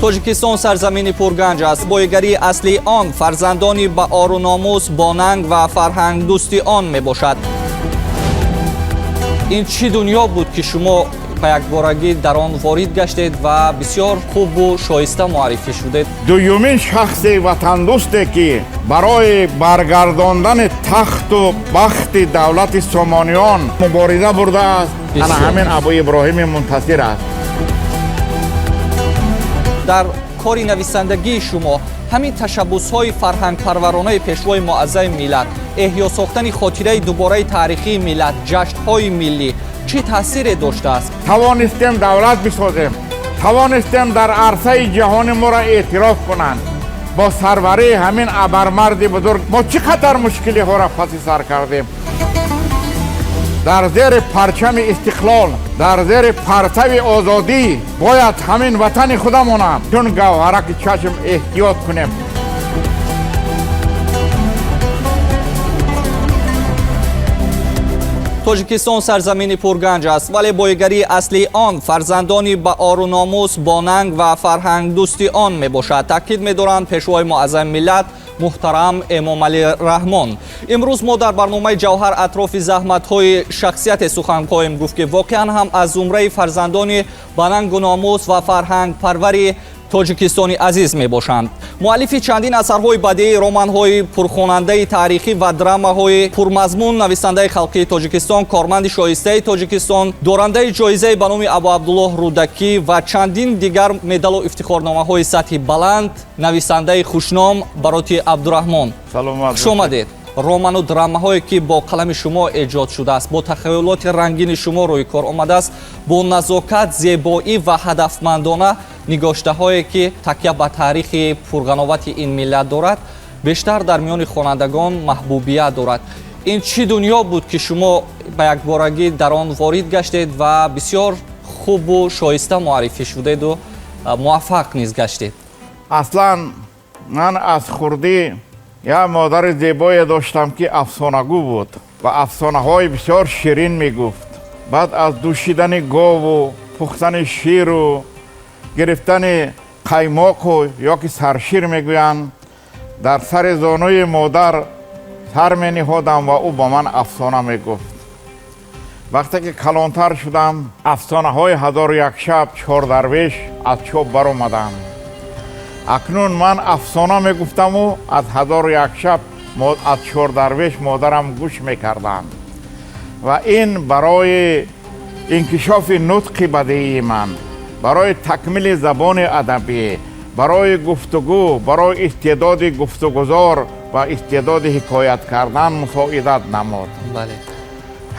тоҷикистон сарзамини пурганҷ аст. боигарии асли он фарзандони ба ору номус, бонанг ва фарҳангдӯсти он мебошад. ин чӣ дунё буд ки шумо ба якборагӣ дар он ворид гаштед ва бисёр хубу шоиста муаррифӣ шудед? дуюмин шахси ватандӯсте ки барои баргардондани тахту бахти давлати сомониён мубориза бурдааст, ана ҳамин абу иброҳими мунтасир аст. дар кори нависандагии шумо ҳамин ташаббусҳои фарҳангпарваронаи пешвои муаззами миллат, эҳё сохтани хотираи дубораи тарихии миллат, ҷашнҳои миллӣ чӣ таъсире доштааст? тавонистем давлат бисозем, тавонистем дар арсаи ҷаҳони моро эътироф кунанд. бо сарварии ҳамин абармарди бузург мо чӣ қадар мушкилиҳоро паси сар кардем. дар зери парчами истиқлол, дар зери партави озодӣ бояд ҳамин ватани худамонам чун гавҳараки чашм эҳтиёт кунем. тоҷикистон сарзамини пурганҷ аст, вале боигарии асли он фарзандони ба ору номус, бонанг ва фарҳангдӯсти он мебошад. таъкид медоранд пешвои муаззами миллат муҳтарам эмомалӣ раҳмон. имрӯз мо дар барномаи ҷавҳар атрофи заҳматҳои шахсияте сухан хоҳем гуфт ки воқеан ҳам аз зумраи фарзандони ба нангу номус ва фарҳангпарвари тоҷикистони азиз мебошанд. муаллифи чандин асарҳои бадеӣ, романҳои пурхонандаи таърихӣ ва драмаҳои пурмазмун, нависандаи халқии тоҷикистон, корманди шоистаи тоҷикистон, дорандаи ҷоизаи ба номи абу абдуллоҳ рӯдакӣ ва чандин дигар медалу ифтихорномаҳои сатҳи баланд, нависандаи хушном Бароти Абдураҳмон. Хуш омадед. роману драмаҳое ки бо қалами шумо эҷод шудааст, бо тахаyyулоти рангини шумо рӯи кор омадааст, бо назокат, зебоӣ ва ҳадафмандона нигоштаҳое ки такя ба таърихи пурғановати ин миллат дорад, бештар дар миёни хонандагон маҳбубият дорад. ин чӣ дунё буд ки шумо ба якборагӣ дар он ворид гаштед ва бисёр хубу шоиста муаррифӣ шудеду муваффақ низ гаштед? аслан ман аз хурдӣ як модари зебое доштам ки афсонагӯ буд ва афсонаҳои бисёр ширин мегуфт. баъд аз дӯшидани гову, пухтани ширу, гирифтани қаймоқу ё ки саршир мегӯянд, дар сари зонуи модар сар мениҳодам ва ӯ ба ман афсона мегуфт. вақте ки калонтар шудам, афсонаҳои ҳазору як шаб, чор дарвеш аз чоп баромаданд. акнун ман афсона мегуфтаму аз ҳазору як шаб аз чор дарвеш модарам гӯш мекарданд. ва ин барои инкишофи нутқи бадеии ман, барои такмили забони адабӣ, барои гуфтугӯ, барои истеъдоди гуфтугузор ва истеъдоди ҳикоят кардан мусоидат намуд.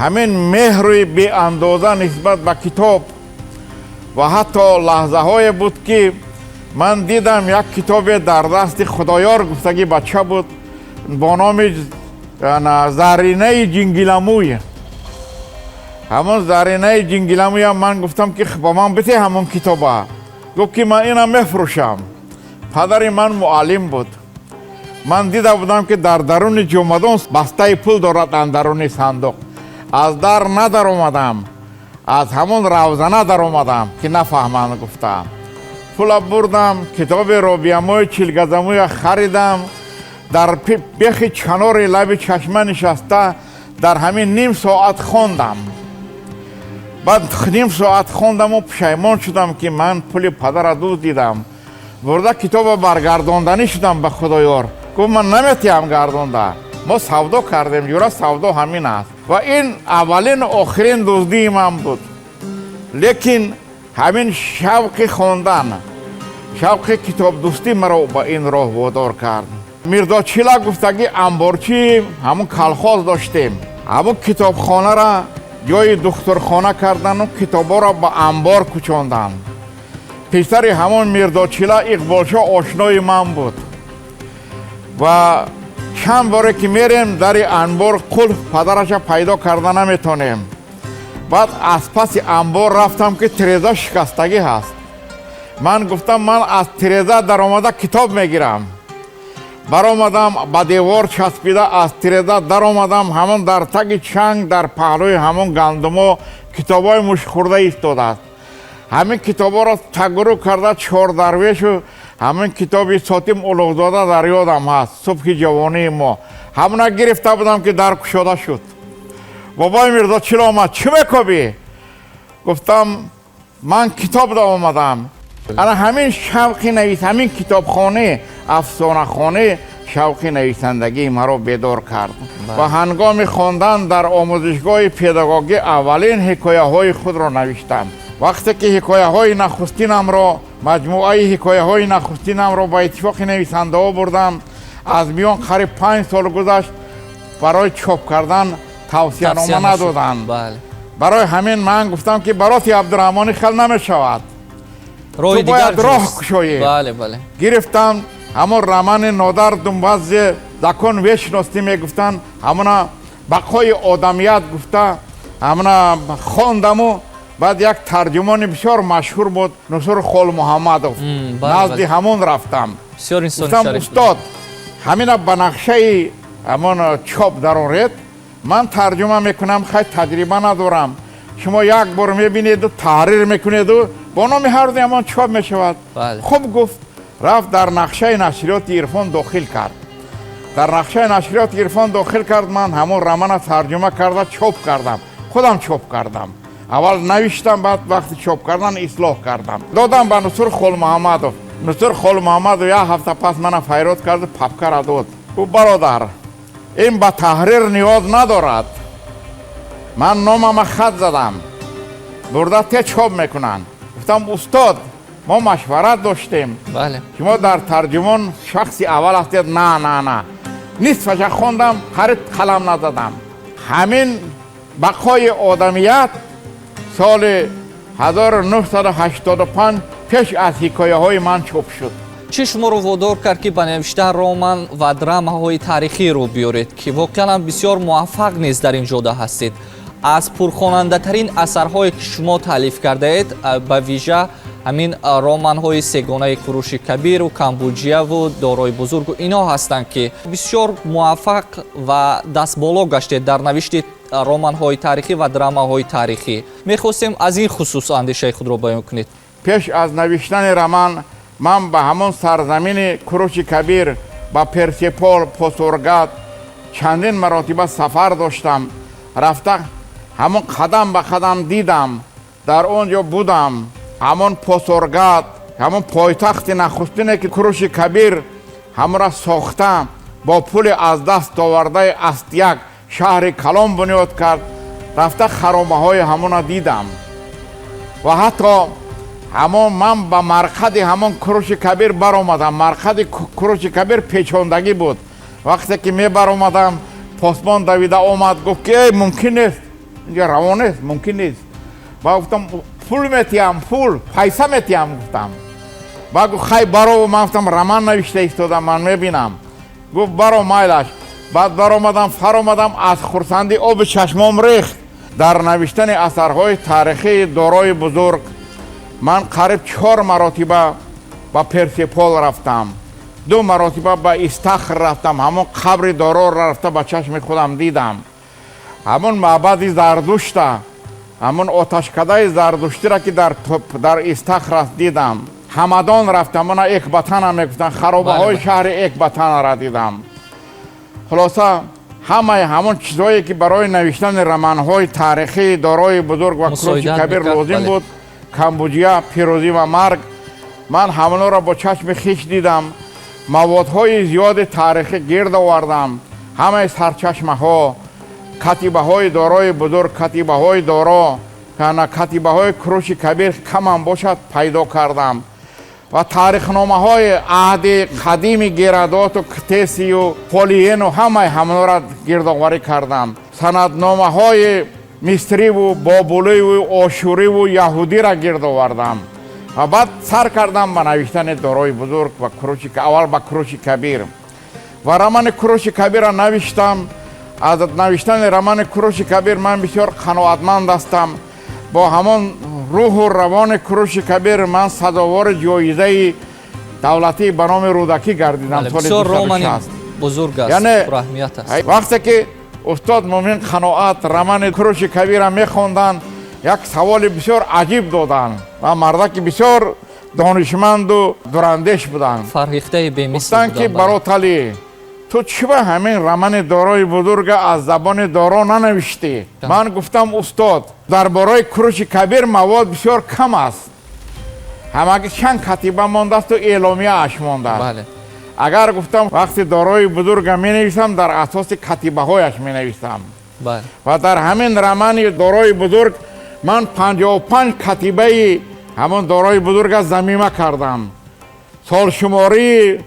ҳамин меҳруи беандоза нисбат ба китоб ва ҳатто лаҳзаҳое буд ки ман дидам як китобе дар дасти худоёр гуфтагӣ бача буд бо номи Заринаи Ҷингиламӯй. ҳамон Заринаи Ҷингиламӯям ман гуфтам ки ба ман бите ҳамон китоба. гуфт ки ман ина мефурӯшам. падари ман муаллим буд. ман дида будам ки дар даруни ҷомадон бастаи пул дорад андаруни сандуқ. аз дар надаромадам, аз ҳамон равзана даромадам ки нафаҳманд гуфтам. пула бурдам, китоби Робиамои Чилгазамӯя харидам, дар бехи чанори лаби чашма нишаста дар ҳамин ним соат хондам. баъд ним соат хондаму пушаймон шудам ки ман пули падара дуздидам. бурда китоба баргардонданӣ шудам ба худоёр. гуфт ман наметиҳам гардонда. мо савдо кардем, юра савдо ҳамин аст. ва ин аввалину охирин дуздии ман буд. лекин ҳамин шавқи хондан, шавқи китобдӯстӣ маро ба ин роҳ водор кард. Мирзочила гуфтагӣ амборчӣ ҳамун калхоз доштем. ҳамун китобхонара ҷои духтурхона кардану китобҳоро ба амбор кӯчонданд. писари ҳамон Мирзочила Иқболшо ошнои ман буд. ва чанд боре ки мерем дари анбор қулф падараша пайдо карда наметонем. баъд аз паси амбор рафтам ки тиреза шикастагӣ ҳаст. ман гуфтам ман аз тиреза даромада китоб мегирам. баромадам ба девор часпида аз тиреза даромадам. ҳамон дар таги чанг дар паҳлӯи ҳамон гандумо китобҳои мушхӯрда истодааст. ҳамин китобҳоро тагуру карда чордарвешу ҳамин китоби Сотим Улуғзода дар ёдам ҳаст. Субҳи ҷавонии мо ҳамна гирифта будам ки дар кушода шуд. бобои Мирзо чило омад, чӣ мекобӣ? гуфтам ман китоб да омадам. ана ҳамин шавқи навис, ҳамин китобхоне, афсонахоне шавқи нависандагии маро бедор кард. ва ҳангоми хондан дар омӯзишгоҳи педагогӣ аввалин ҳикояҳои худро навиштам. вақте ки ҳикояҳои нахустинамро, маҷмуаи ҳикояҳои нахустинамро ба иттифоқи нависандаҳо бурдам, аз миён қариб 5 сол гузашт, барои чоп кардан тавсиянома надоданд. барои ҳамин ман гуфтам ки бароти Абдураҳмонӣ хел намешавад, ту бояд роҳ кушоӣ. гирифтам ҳамон романи Нодар Думбаззе закон вечности мегуфтанд, ҳамона бақои одамият гуфта, ҳамона хондаму. баъд як тарҷумони бисёр машҳур буд, Нусур Хол Муҳаммадов, назди ҳамон рафтам. гуфтам устод, ҳамина ба нақшаи ҳамон чоп дароред, ман тарҷума мекунам, хай таҷриба надорам. шумо як бор мебинеду, таҳрир мекунеду, бо номи ҳарду ҳамон чоп мешавад. хуб гуфт, рафт дар нақшаи нашриёти Ирфон дохил кард. дар нақшаи нашриёти Ирфон дохил кард, ман ҳамон романа тарҷума карда чоп кардам. худам чоп кардам. аввал навиштам, баъд вақти чоп кардан ислоҳ кардам. додам ба Нусур Хол Муҳаммадов. Нусур Хол Муҳаммадов як ҳафта пас мана файрод карду, папкара дод. гуфт бародар, ин ба таҳрир ниёз надорад. ман номама хат задам, бурда те чоп мекунанд. гуфтам устод, мо машварат доштем. шумо дар тарҷумон шахси аввал ҳастед. на нисфаша хондам, қариб қалам назадам. ҳамин бақои одамият соли 1985 пеш аз ҳикояҳои ман чоп шуд. чӣ шуморо водор кард ки ба навиштан роман ва драмаҳои тарихӣ рӯ биёред, ки воқеан бисёр муваффақ низ дар ин ҷода ҳастед? аз пурхонандатарин асарҳое ки шумо таълиф кардаед, ба вижа ҳамин романҳои Сегонаи Куруши Кабиру, Камбуҷияву Дорои Бузургу инҳо ҳастанд, ки бисёр муваффақ ва дастболо гаштед дар навишти романҳои тарихӣ ва драмаҳои тарихӣ. мехостем аз ин хусус андешаи худро баён кунед. пеш аз навиштани роман ман ба ҳамон сарзамини Куруши Кабир, ба Персепол, Посоргат чандин маротиба сафар доштам. рафта ҳамон қадам ба қадам дидам, дар он ҷо будам. ҳамон Посоргат, ҳамон пойтахти нахустине ки Куруши Кабир ҳамонро сохта, бо пули аз даст овардаи Астияк шаҳри калон бунёд кард. рафта харобаҳои ҳамонро дидам ва ҳатто ҳамон ман ба марқади ҳамон Куруши Кабир баромадам. марқади Куруши Кабир печондагӣ буд. вақте ки мебаромадам, посбон давида омад, гуфт ки эй, мумкин нест, инҷа равон нест, мумкин нест. ба гуфтам пул метиҳам, пул пайса метиҳам. гуфтам ба гуфт хай баро. ман гуфтам роман навишта истодам, ман мебинам. гуфт баро, майлаш. баъд баромадам, фаромадам, аз хурсандӣ оби чашмом рехт. дар навиштани асарҳои тарихии Дорои Бузург ман қариб 4 маротиба ба Персепол рафтам, 2 маротиба ба Истахр рафтам. ҳамон қабри Дороро рафта ба чашми худам дидам. ҳамон маъбади Зардушта, ҳамон оташкадаи Зардуштиро ки дар Истахр аст дидам. ҳамадон рафтам, мана Экбатана мегуфтанд, харобаҳои шаҳри Экбатанаро дидам. хулоса ҳамаи ҳамон чизое ки барои навиштани романҳои тарихии Дорои Бузург ва Куруши Кабир лозим буд, Камбуҷия, Пирӯзӣ ва марг, ман ҳамонро бо чашми хиш дидам. маводҳои зиёди тарихӣ гирд овардам. ҳамаи сарчашмаҳо, катибаҳои Дорои Бузург, катибаҳои Доро, катибаҳои Куруши Кабир камам бошад пайдо кардам. ва таърихномаҳои аҳди қадими Геродоту, Ктесию, Полиену ҳамаи ҳамонро гирдоварӣ кардам. санадномаҳои Мисриву, Бобуливу, Ошуриву, Яҳудиро гирдовардам. ва баъд сар кардам ба навиштани Дорои Бузург ва аввал ба Куруши Кабир. ва романи Куруши Кабирро навиштам. аз навиштани романи Куруши Кабир ман бисёр қаноатманд ҳастам. бо ҳамон рӯҳу равони Куруши Кабир ман сазовори ҷоизаи давлатӣ ба номи Рӯдакӣ гардидам соли 2006. бузург аст, яъне раҳмият аст. вақте ки устод Муъмин Қаноат романи Куруши Кабирро мехонданд, یک سوال بسیار عجیب دادن و مردک بسیار دانشمند و دراندیش بودن. فرهیخته بی‌مثل گفتن که برادری تو چرا همین رمان دارای بزرگ از زبان دارا ننوشتی؟ من گفتم استاد درباره کوروش کبیر مواد بسیار کم است. همه چند کتیبه مانده است و اعلامیه اش مانده است. بله. اگر گفتم وقتی دارای بزرگ می نویسم در اساس کتیبه هایش می نویسم. بله. و در همین رمان دارای بزرگ من 55 کتیبه همون دارای بزرگ ضمیمه کردم. سال شماری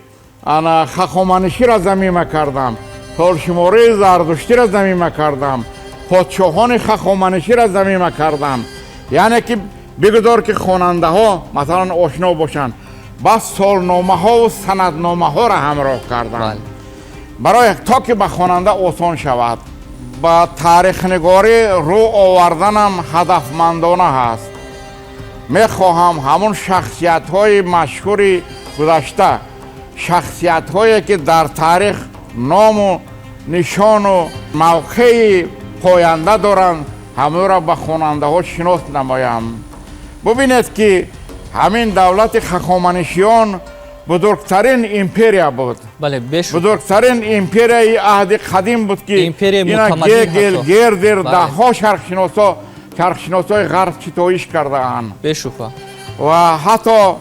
خخامنشی را ضمیمه کردم. سال شماری زردشتی را ضمیمه کردم. پادشاهان خخامنشی را ضمیمه کردم. یعنی که بگذار که خواننده ها مثلا آشنا باشند. بس سالنامه ها و سندنامه ها را همراه کردم. بله. برای تا که به خواننده آسان شود. با تاریخ نگاری رو آوردنم هدفمندانه هست. میخواهم همون شخصیت های مشهور گذشته، شخصیت هایی که در تاریخ نام و نشان و موقع پاینده دارند همون را به خواننده ها شناس نمایم. ببینید که همین دولت خخامنشیان بزرگترین امپریا بود. بله بزرگترین امپریای عهد قدیم بود که اینا گرد ده ها شرقشناسای غرب چطوریش کرده اند. بشوفا. و حتی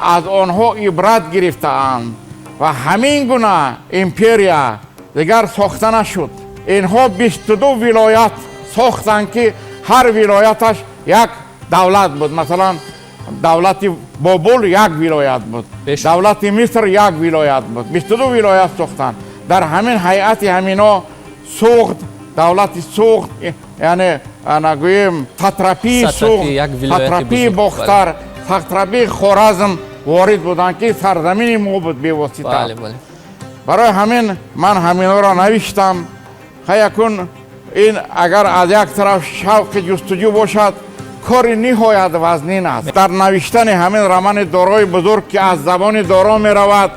از آنها عبرت گرفته اند و همین گونه امپریا دیگر ساخته نشد. اینها 22 ولایت ساختند که هر ولایتش یک دولت بود. مثلا دولت بابل یک ولایت بود. دولت مصر یک ولایت بود. 22 ولایت ساختند. در همین هیئت همینا سوخت دولت سوخت، یعنی گوییم تطرپی سوخت، تطرپی بختر، تطرپی خوارزم وارد بودند که سرزمین ما بود بی‌واسطه. بله بله. برای همین من همینا را نوشتم. خیلی این اگر از یک طرف شوق جستجو باشد کار نهایت وزنین است. در نوشتن همین رمان دارای بزرگ که از زبان دارا می رود،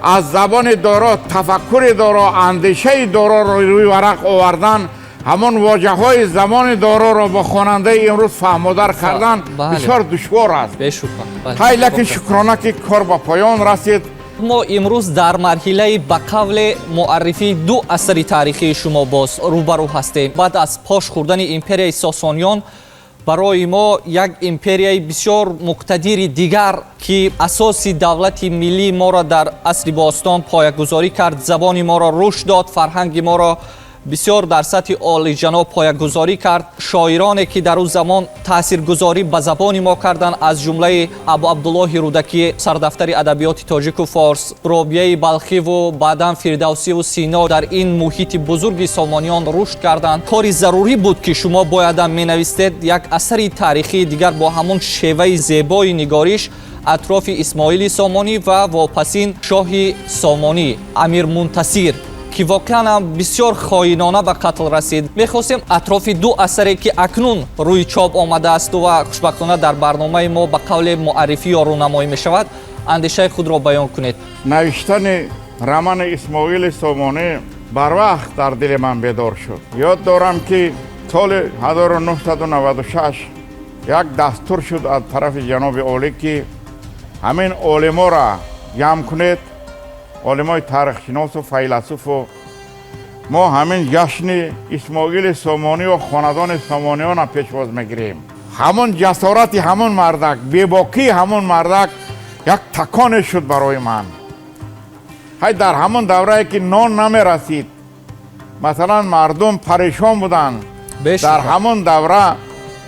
از زبان دارا تفکر دارا، اندیشه دارا را روی ورق آوردن، همون واژه های زبان دارا را با خواننده امروز فهمودار کردن بسیار دشوار است. خیلی لکن شکرانه که کار به پایان رسید. ما امروز در مرحله به قول معرفی 2 اثر تاریخی شما باز روبرو هستیم. بعد از پاش خوردن امپریای ساسانیان برای ما یک امپریای بسیار مقتدر دیگر که اساس دولت ملی ما را در عصر باستان پایه‌گذاری کرد، زبان ما را رشد داد، فرهنگ ما را بسیار در سطح عالی‌جناب پایه‌گذاری کرد. شاعرانی که در اون زمان تاثیرگذاری به زبان ما کردند از جمله ابو عبدالله رودکی سردفتر ادبیات تاجیک و فارس، رابعه بلخی و بعداً فردوسی و سینا در این محیط بزرگ سامانیان رشد کردند. کاری ضروری بود که شما باید می‌نویسید یک اثر تاریخی دیگر با همون شیوه زیبای نگاریش اطراف اسماعیل سامانی و واپسین شاه سامانی امیر منتصر که واقعا بسیار خائنانه به قتل رسید. می‌خواستیم اطراف 2 اثری که اکنون روی چاپ آمده است و خوشبختانه در برنامه ما به قول معرفی یا رونمایی می‌شود اندیشه خود را بیان کنید. نوشتن رمان اسماعیل سامانی بر وقت در دل من بیدار شد. یاد دارم که سال 1996 یک دستور شد از طرف جناب عالی که همین علما را جمع کنید، علمای تاریخ شناس و فیلسوف، و ما همین جشن اسماعیل سامانی و خاندان سامانیان را پیشواز میگیریم. همون جسارت همون مردک، بیباکی همون مردک یک تکان شد برای من. های در همون دوره که نان نمی رسید، مثلا مردم پریشان بودن، در همون دوره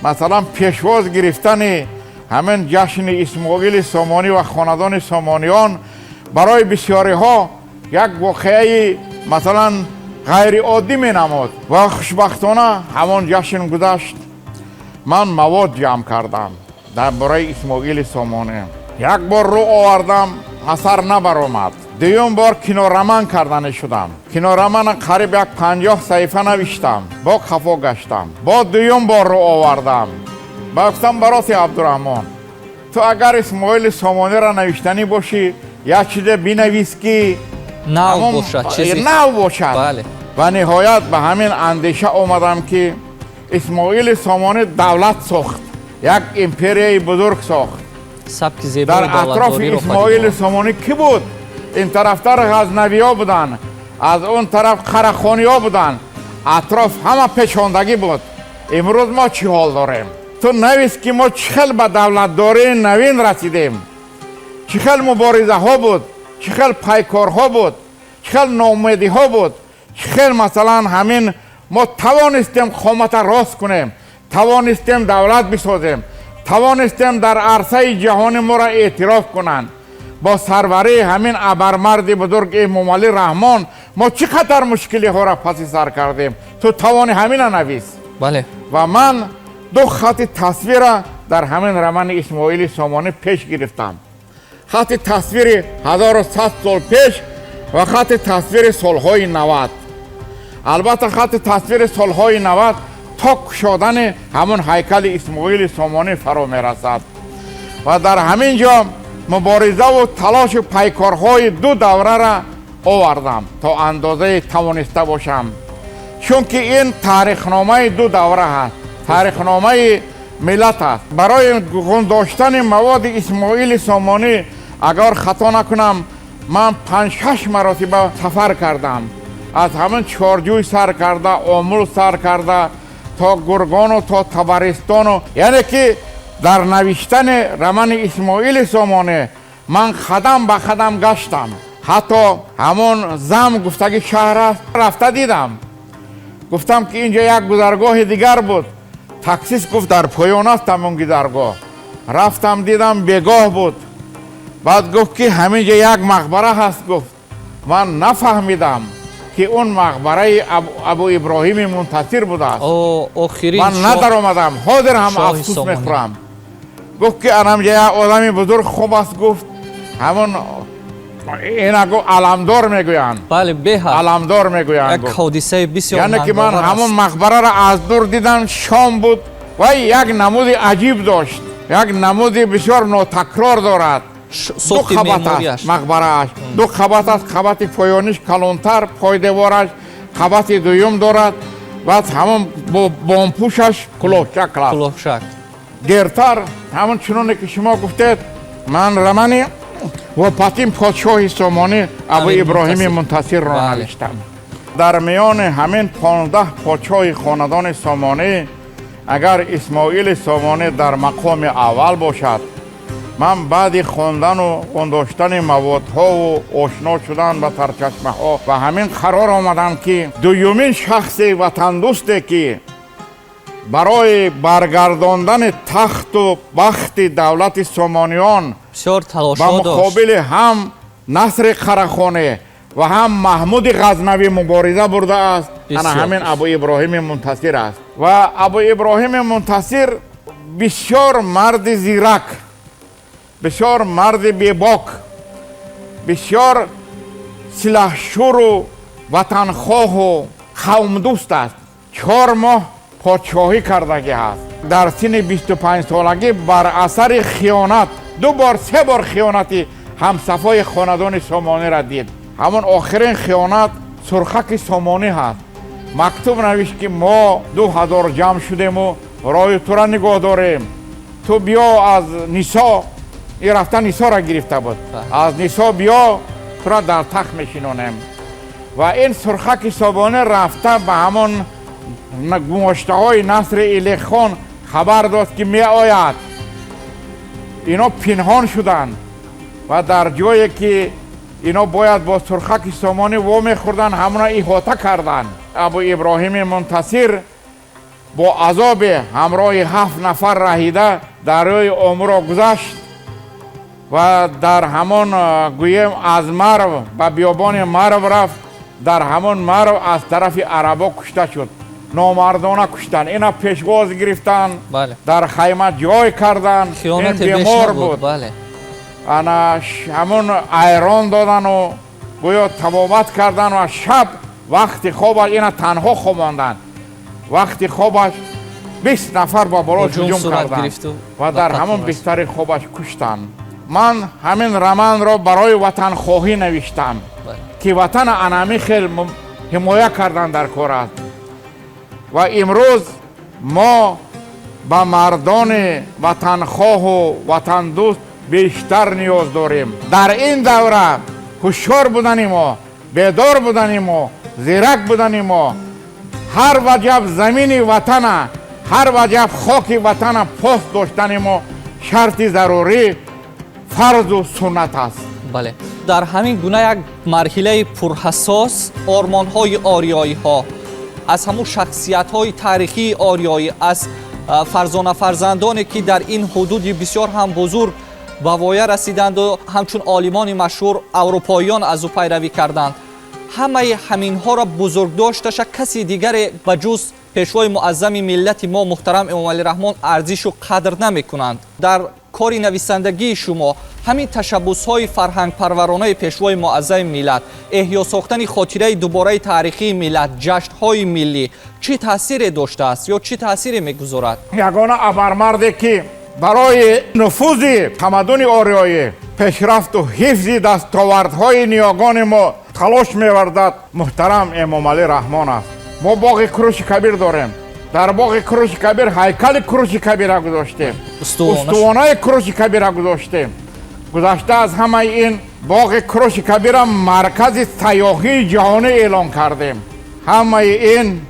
مثلا پیشواز گرفتن همین جشن اسماعیل سامانی و خاندان سامانیان برای بسیاری ها یک واقعه مثلا غیر عادی می نمود و خوشبختانه همون جشن گذشت. من مواد جمع کردم در برای اسماعیل سامانی. یک بار رو آوردم، اثر نبرآمد. دوم بار کنارمان کردن شدم. کنارمان قریب یک 50 صفحه نوشتم، با خفا گشتم. با دوم بار رو آوردم، گفتم برات عبدالرحمن تو اگر اسماعیل سامانی را نوشتنی باشی یک چیز بنویس که نو باشد. بله. و نهایت به همین اندیشه آمدم که اسماعیل سامانی دولت ساخت، یک امپریای بزرگ ساخت. سبک زیبای در اطراف دولتداری رو اسماعیل پدید سامانی کی بود؟ این طرفتر غزنوی ها بودن، از اون طرف خرخانی ها بودن، اطراف همه پیچاندگی بود. امروز ما چی حال داریم؟ تو نویس که ما چخل به دولتداری نوین رسیدیم، چخل مبارزه ها بود، چخل پیکار ها بود، چخل ناامیدی ها بود، چخل مثلا همین ما توانستیم قامت راست کنیم، توانستیم دولت بسازیم، توانستیم در عرصه جهان ما را اعتراف کنند. با سروری همین ابرمرد بزرگ امام علی رحمان ما چقدر مشکلی ها را پس سر کردیم. تو توان همین نویس. بله. و من دو خط تصویر در همین رمان اسماعیل سامانی پیش گرفتم. خط تصویر 1100 سال پیش و خط تصویر سالهای 90. البته خط تصویر سالهای 90 تا کشادن همون هیکل اسماعیل سامانی فرا میرسد و در همین جا مبارزه و تلاش پیکارهای دو دوره را آوردم تا اندازه توانسته باشم، چون که این تاریخنامه دو دوره هست، تاریخنامه ملت است. برای گذاشتن مواد اسماعیل سامانی اگر خطا نکنم من 5-6 مرتبه سفر کردم، از همین چارجوی سر کرده، آمل سر کرده تا گرگان و تا تبرستان و یعنی که در نوشتن رمان اسماعیل سامانی من قدم به قدم گشتم. حتی همون زم گفتگی شهر است رفته دیدم، گفتم که اینجا یک گذرگاه دیگر بود، تاکسیس گفت در پایان است همون گذرگاه. رفتم دیدم بیگاه بود، بعد گفت که همینجا یک مقبره هست. گفت من نفهمیدم که اون مقبره ابو ابراهیم منتصر بوده است. من ندر آمدم، حاضر هم افسوس میخورم. گفت که همینجا یک آدمی بزرگ خوب است. گفت همون اینا گفت علمدار میگویند. بله به علمدار میگویند. یک حادثه بسیار یعنی که من همون مقبره را از دور دیدم، شام بود و یک نمود عجیب داشت، یک نمود بسیار ناتکرار دارد. دو خبط است مقبره‌اش، دو خبط است، خبط پایانیش کلانتر، پای دیوارش خبط دویم دارد، بعد همون بامپوشش کلاهچک است، گرتر همون چنانه که شما گفتید. من رمانی و پاتیم پادشاه سامانی ابو ابراهیم منتصر را نوشتم. در میان همین 15 پادشاه خاندان سامانی اگر اسماعیل سامانی در مقام اول باشد، من بعد خواندن و داشتن موادها و آشنا شدن با سرچشمه ها و همین قرار آمدم که دومین شخص وطن دوستی که برای برگرداندن تخت و بخت دولت سامانیان با مقابل هم نصر قرهخانی و هم محمود غزنوی مبارزه برده است، انا همین ابو ابراهیم منتصر است. و ابو ابراهیم منتصر بسیار مرد زیرک، بسیار مرد بیباک، بسیار سلاحشور و وطنخواه و قوم دوست است. 4 ماه پادشاهی کردگی است. در سن 25 سالگی بر اثر خیانت 2 بار 3 بار خیانتی همصفای خاندان سامانی را دید. همون آخرین خیانت سرخک سامانی هست. مکتوب نوشت که ما 2000 جمع شدیم و رای تو را نگاه داریم، تو بیا از نیسا، این رفته نیسا را گرفته بود، از نیسا بیا تو را در تخت میشینانیم. و این سرخک سامانی رفته به همون گماشته های نصر ایلی خان خبر داد که می آید. اینا پنهان شدن و در جایی که اینا باید با سرخک سامانی وامی خوردن همون احاطه کردن. ابو ابراهیم منتصر با عذاب همراه 7 نفر رهیده دریای آمو را گذشت و در همون گویم از مرو به بیابان مرو رفت. در همون مرو از طرف عربا کشته شد، نامردانه کشتن. اینا پیشواز گرفتن، در خیمه جای کردن، این بیمار بود. انا همون ایران دادن و گویا تبابت کردن و شب وقتی خوابش اینا تنها خواباندن. وقتی خوابش 20 نفر با بالا هجوم کردن و در همون بستر خوابش کشتن. من همین رمان را برای وطن خواهی نوشتم که وطن انمی خیلی حمایه کردن در کار است. و امروز ما به مردان وطنخواه و وطن دوست بیشتر نیاز داریم. در این دوره هوشیار بودن ما، بیدار بودن ما، زیرک بودن ما، هر وجب زمین وطن، هر وجب خاک وطن پاس داشتن ما شرط ضروری، فرض و سنت است. بله، در همین گونه یک مرحله پرحساس آرمان‌های آریایی‌ها از همون شخصیت‌های تاریخی آریایی، از فرزندانی که در این حدود بسیار هم بزرگ به وایه رسیدند و همچون عالمان مشهور اروپاییان از او پیروی کردند، همه همینها را بزرگ داشتش کسی دیگر به جز پیشوای معظم ملت ما محترم امام علی رحمان ارزش و قدر نمی کنند. در کاری نویسندگی شما همین تشبس‌های فرهنگ پرورانه پیشوای معظم ملت، احیا ساختن خاطره دوباره تاریخی ملت، جشن‌های ملی چه تأثیری داشته است یا چه تأثیری می‌گذارد؟ یگانه ابرمردی که برای نفوذ تمدن آریایی، پیشرفت و حفظ دستاوردهای نیاگان ما تلاش می‌ورزد محترم امام علی رحمان است. ما باغ کوروش کبیر داریم. در باغ کوروش کبیر هیکل کوروش کبیر گذاشتیم، استوانه کوروش کبیر گذاشتیم. گذشته از همه این باغ کوروش کبیر مرکز سیاحی جهانی اعلان کردیم. همه این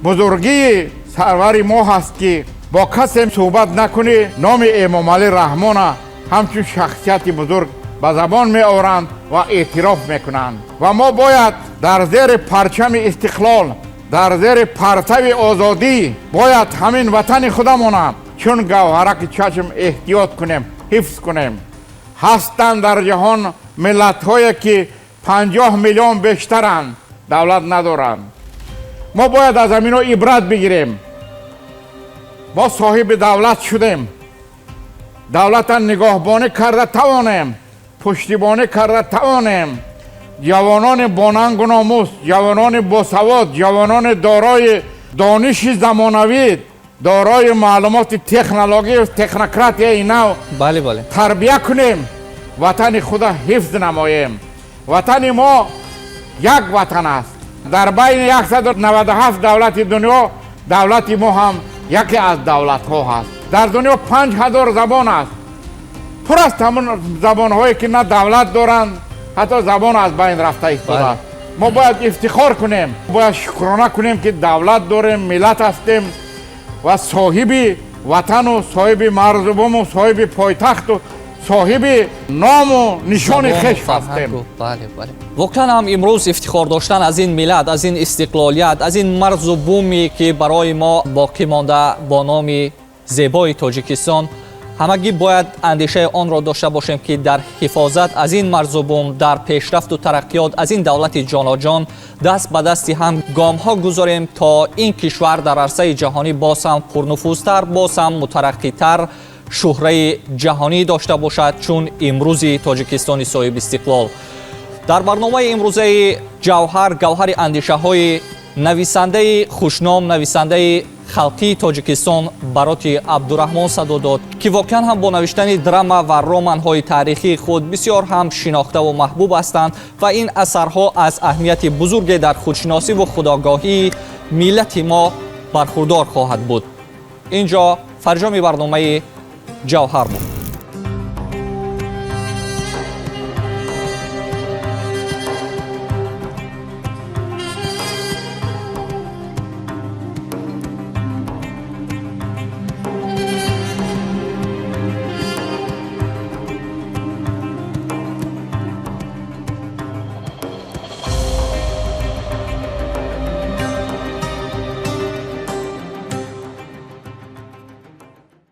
بزرگی سرور ما هست که با کسی صحبت نکنی نام امام علی رحمان همچون شخصیت بزرگ به زبان می آورند و اعتراف میکنند و ما باید در زیر پرچم استقلال، در زیر پرتو آزادی باید همین وطن خودمون چون گوهرک چشم احتیاط کنیم، حفظ کنیم. هستند در جهان ملت هایی که 50 میلیون بیشترند، دولت ندارند. ما باید از همین عبرت بگیریم. ما صاحب دولت شدیم، دولت نگاهبانی کرده توانیم، پشتیبانی کرده توانیم. جوانان باننگ و ناموس، جوانان باسواد، جوانان دارای دانش زمانوی، دارای معلومات تکنولوژی و تکنوکراتی نو بله تربیت کنیم، وطن خدا حفظ نماییم. وطن ما یک وطن است. در بین 197 دولت دنیا، دولت ما هم یکی از دولت ها هست. در دنیا 5000 زبان است. پر است همون زبان هایی که نه دولت دارند، حتی زبان از بین رفته ایستاده. ما باید افتخار کنیم، باید شکرانه کنیم که دولت داریم، ملت هستیم و صاحب وطن و صاحب مرزبان و صاحب پایتخت و صاحب نام و نشان خویش هستیم. بله. واقعا هم امروز افتخار داشتن از این ملت، از این استقلالیت، از این مرز و بومی که برای ما باقی مانده با نام زیبای تاجیکستان، همگی باید اندیشه آن را داشته باشیم که در حفاظت از این مرز و بوم، در پیشرفت و ترقیات از این دولت جاناجان دست به دستی هم گام ها گذاریم تا این کشور در عرصه جهانی باز هم پرنفوذتر، باز هم مترقی‌تر شهره جهانی داشته باشد چون امروزی تاجیکستان صاحب استقلال. در برنامه امروزه گوهر اندیشه های نویسنده خوشنام، نویسنده خلقی تاجیکستان برات عبدالرحمان سدادات که واقعا هم با نوشتن درام و رمان های تاریخی خود بسیار هم شناخته و محبوب هستند و این اثرها از اهمیت بزرگ در خودشناسی و خودآگاهی ملت ما برخوردار خواهد بود. اینجا فرجام برنامه جوهر بود.